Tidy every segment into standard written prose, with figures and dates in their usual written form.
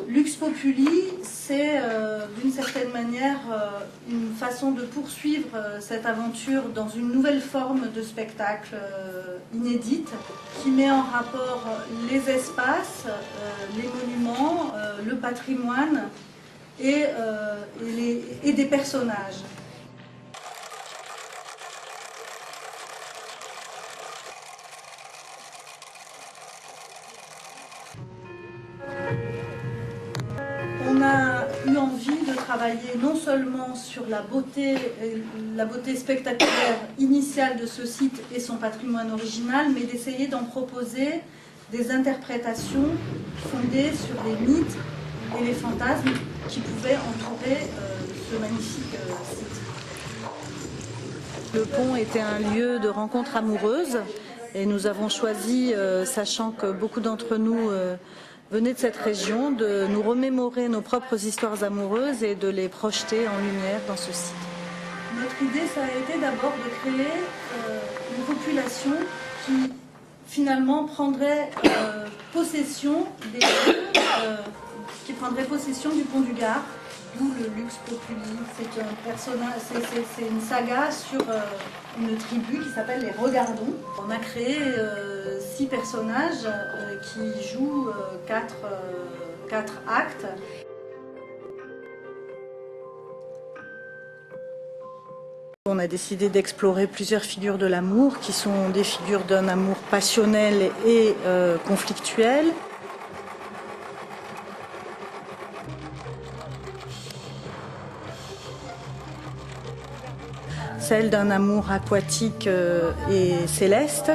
Lux Populi, c'est d'une certaine manière une façon de poursuivre cette aventure dans une nouvelle forme de spectacle inédite qui met en rapport les espaces, les monuments, le patrimoine et des personnages. On a eu envie de travailler non seulement sur la beauté spectaculaire initiale de ce site et son patrimoine original, mais d'essayer d'en proposer des interprétations fondées sur les mythes et les fantasmes qui pouvaient entourer ce magnifique site. Le pont était un lieu de rencontre amoureuse et nous avons choisi, sachant que beaucoup d'entre nous venaient de cette région, de nous remémorer nos propres histoires amoureuses et de les projeter en lumière dans ce site. Notre idée, ça a été d'abord de créer une population qui finalement prendrait possession du pont du Gard, d'où le Lux Populi. C'est une saga sur une tribu qui s'appelle les Regardons. On a créé 6 personnages qui jouent 4 actes. On a décidé d'explorer plusieurs figures de l'amour qui sont des figures d'un amour passionnel et conflictuel. Celle d'un amour aquatique et céleste.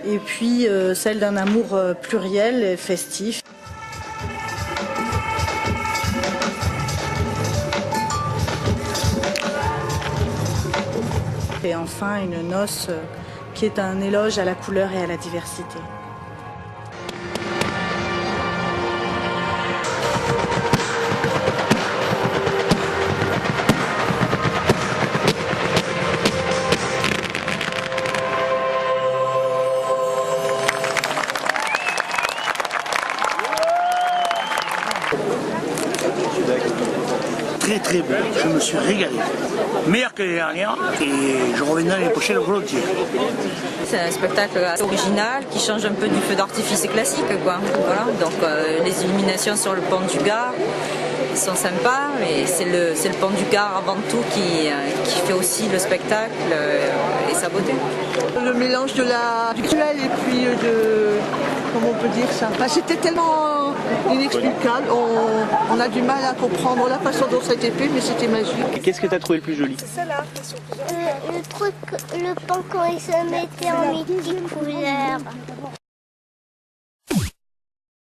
Et puis celle d'un amour pluriel et festif. Et enfin une noce qui est un éloge à la couleur et à la diversité. Très bon, je me suis régalé. Meilleur que l'année dernière et je reviendrai l'année prochaine volontiers. C'est un spectacle assez original qui change un peu du feu d'artifice classique, quoi. Voilà. Donc les illuminations sur le pont du Gard sont sympas, mais c'est le pont du Gard avant tout qui fait aussi le spectacle et sa beauté. Le mélange du cruel et puis comment on peut dire ça, c'était tellement inexplicable, on a du mal à comprendre la façon dont ça a été fait, mais c'était magique. Et qu'est-ce que tu as trouvé le plus joli? C'est celle-là. Le pont quand il se mettait en multicouleur.